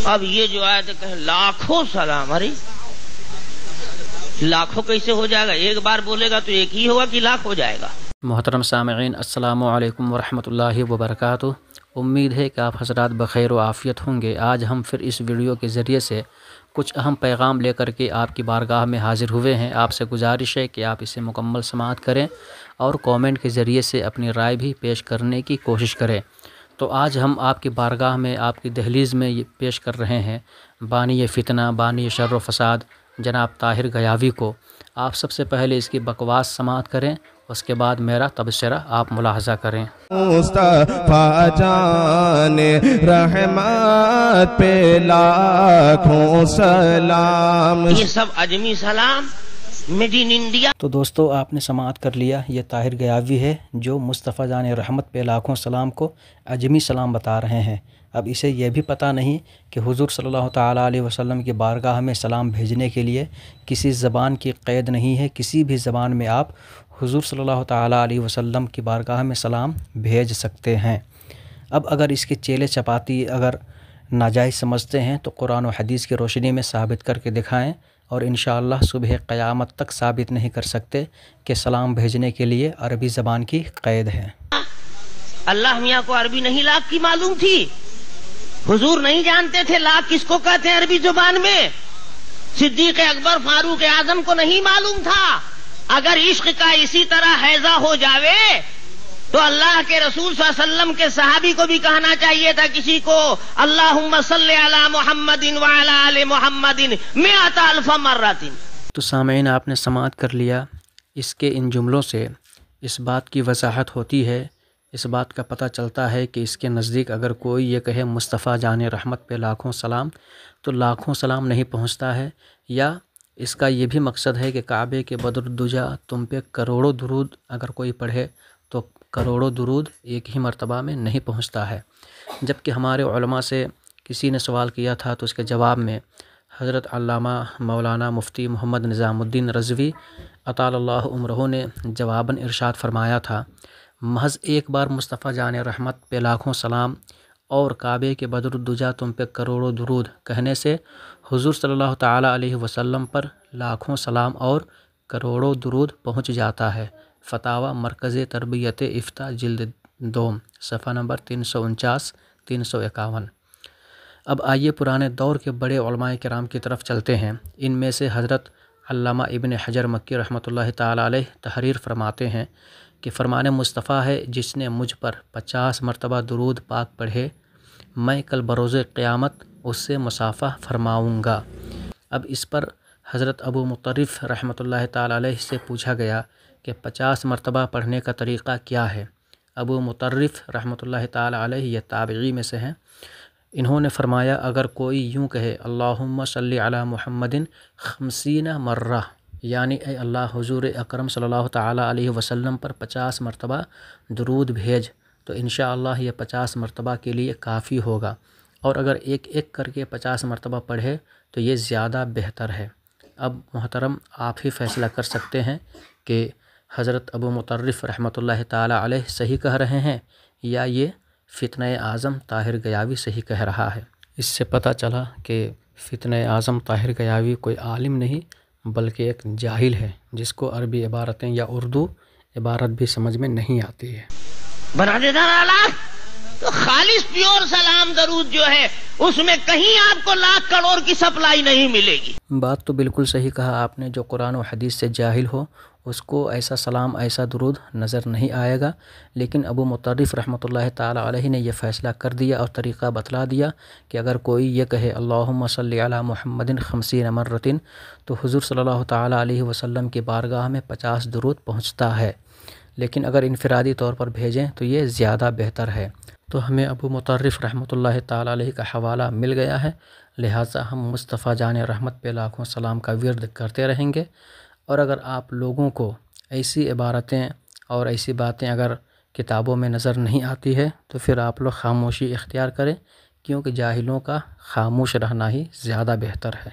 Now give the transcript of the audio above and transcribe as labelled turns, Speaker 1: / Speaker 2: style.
Speaker 1: اب یہ جو آیت کہ لاکھوں سلام، ارے لاکھوں کیسے ہو جائے گا؟ ایک بار بولے گا تو ایک ہی ہوگا کہ لاکھ ہو جائے گا؟
Speaker 2: محترم سامعین، السلام علیکم ورحمۃ اللہ وبرکاتہ۔ امید ہے کہ آپ حضرات بخیر و عافیت ہوں گے۔ آج ہم پھر اس ویڈیو کے ذریعے سے کچھ اہم پیغام لے کر کے آپ کی بارگاہ میں حاضر ہوئے ہیں۔ آپ سے گزارش ہے کہ آپ اسے مکمل سماعت کریں اور کومنٹ کے ذریعے سے اپنی رائے بھی پیش کرنے کی کوشش کریں۔ تو آج ہم آپ کی بارگاہ میں، آپ کی دہلیز میں یہ پیش کر رہے ہیں بانی فتنہ، بانی شر و فساد جناب طاہر غیاوی کو۔ آپ سب سے پہلے اس کی بکواس سماعت کریں، اس کے بعد میرا تبصرہ آپ ملاحظہ کریں۔
Speaker 3: مصطفیٰ جان رحمت پہ لاکھوں سلام۔
Speaker 1: یہ سب اجمی سلام میڈ ان انڈیا۔
Speaker 2: تو دوستو، آپ نے سماعت کر لیا، یہ طاہر غیاوی ہے جو مصطفیٰ جان رحمت پہ لاکھوں سلام کو اجمی سلام بتا رہے ہیں۔ اب اسے یہ بھی پتہ نہیں کہ حضور صلی اللہ تعالیٰ علیہ وسلم کی بارگاہ میں سلام بھیجنے کے لیے کسی زبان کی قید نہیں ہے۔ کسی بھی زبان میں آپ حضور صلی اللہ تعالیٰ علیہ وسلم کی بارگاہ میں سلام بھیج سکتے ہیں۔ اب اگر اس کے چیلے چپاتی اگر ناجائز سمجھتے ہیں تو قرآن و حدیث کی روشنی میں ثابت کر کے دکھائیں، اور انشاءاللہ صبح قیامت تک ثابت نہیں کر سکتے کہ سلام بھیجنے کے لیے عربی زبان کی قید ہے۔
Speaker 1: اللہ میاں کو عربی نہیں لاکھ کی معلوم تھی؟ حضور نہیں جانتے تھے لاکھ کس کو کہتے ہیں عربی زبان میں؟ صدیق اکبر فاروق اعظم کو نہیں معلوم تھا؟ اگر عشق کا اسی طرح حیضہ ہو جاوے تو اللہ کے رسول صلی اللہ علیہ وسلم کے صحابی کو بھی کہنا چاہیے تھا کسی کو اللہم صلی علی محمد وعلی آل محمد مئۃ الف مرۃ۔
Speaker 2: تو سامعین، آپ نے سماعت کر لیا۔ اس کے ان جملوں سے اس بات کی وضاحت ہوتی ہے، اس بات کا پتہ چلتا ہے کہ اس کے نزدیک اگر کوئی یہ کہے مصطفیٰ جان رحمت پہ لاکھوں سلام تو لاکھوں سلام نہیں پہنچتا ہے، یا اس کا یہ بھی مقصد ہے کہ کعبے کے بدر الدجا تم پہ کروڑوں درود اگر کوئی پڑھے تو کروڑوں درود ایک ہی مرتبہ میں نہیں پہنچتا ہے۔ جبکہ ہمارے علماء سے کسی نے سوال کیا تھا تو اس کے جواب میں حضرت علامہ مولانا مفتی محمد نظام الدین رضوی اطال اللہ عمرہ نے جواباً ارشاد فرمایا تھا، محض ایک بار مصطفیٰ جان رحمت پہ لاکھوں سلام اور کعبے کے بدر الدجا تم پہ کروڑوں درود کہنے سے حضور صلی اللہ تعالیٰ علیہ وسلم پر لاکھوں سلام اور کروڑوں درود پہنچ جاتا ہے۔ فتاوی مرکز تربیت افتاء جلد 2 صفحہ نمبر 349 351۔ اب آئیے پرانے دور کے بڑے علماء کرام کی طرف چلتے ہیں۔ ان میں سے حضرت علامہ ابن حجر مکی رحمۃ اللہ تعالیٰ علیہ تحریر فرماتے ہیں کہ فرمان مصطفیٰ ہے، جس نے مجھ پر 50 مرتبہ درود پاک پڑھے میں کل بروز قیامت اس سے مصافحہ فرماؤں گا۔ اب اس پر حضرت ابو مطرف رحمۃ اللہ تعالیٰ علیہ سے پوچھا گیا کہ 50 مرتبہ پڑھنے کا طریقہ کیا ہے؟ ابو مطرف رحمۃ اللہ تعالیٰ علیہ یہ تابعی میں سے ہیں۔ انہوں نے فرمایا، اگر کوئی یوں کہے اللہم صلی علی محمد 50 مرہ، یعنی اے اللہ حضور اکرم صلی اللہ تعالیٰ علیہ وسلم پر 50 مرتبہ درود بھیج، تو انشاءاللہ یہ 50 مرتبہ کے لیے کافی ہوگا، اور اگر ایک ایک کر کے 50 مرتبہ پڑھے تو یہ زیادہ بہتر ہے۔ اب محترم، آپ ہی فیصلہ کر سکتے ہیں کہ حضرت ابو مطرف رحمۃ اللہ تعالیٰ علیہ صحیح کہہ رہے ہیں یا یہ فتنہ اعظم طاہر غیاوی صحیح کہہ رہا ہے۔ اس سے پتہ چلا کہ فتنہ اعظم طاہر غیاوی کوئی عالم نہیں بلکہ ایک جاہل ہے، جس کو عربی عبارتیں یا اردو عبارت بھی سمجھ میں نہیں آتی ہے۔
Speaker 1: بنا دیتا نا تو خالص پیور سلام درود جو ہے اس میں کہیں آپ کو لاکھ کروڑ کی سپلائی نہیں ملے گی۔
Speaker 2: بات تو بالکل صحیح کہا آپ نے، جو قرآن و حدیث سے جاہل ہو اس کو ایسا سلام، ایسا درود نظر نہیں آئے گا، لیکن ابو مطرف رحمۃ اللہ تعالیٰ علیہ نے یہ فیصلہ کر دیا اور طریقہ بتلا دیا کہ اگر کوئی یہ کہے اللہم صلی علی محمد 50 مرۃ تو حضور صلی اللہ تعالیٰ علیہ وسلم کی بارگاہ میں 50 درود پہنچتا ہے، لیکن اگر انفرادی طور پر بھیجیں تو یہ زیادہ بہتر ہے۔ تو ہمیں ابو مطرف رحمۃ اللہ تعالیٰ علیہ کا حوالہ مل گیا ہے، لہٰذا ہم مصطفیٰ جان رحمت پہ لاکھوں سلام کا ورد کرتے رہیں گے۔ اور اگر آپ لوگوں کو ایسی عبارتیں اور ایسی باتیں اگر کتابوں میں نظر نہیں آتی ہے تو پھر آپ لوگ خاموشی اختیار کریں، کیونکہ جاہلوں کا خاموش رہنا ہی زیادہ بہتر ہے۔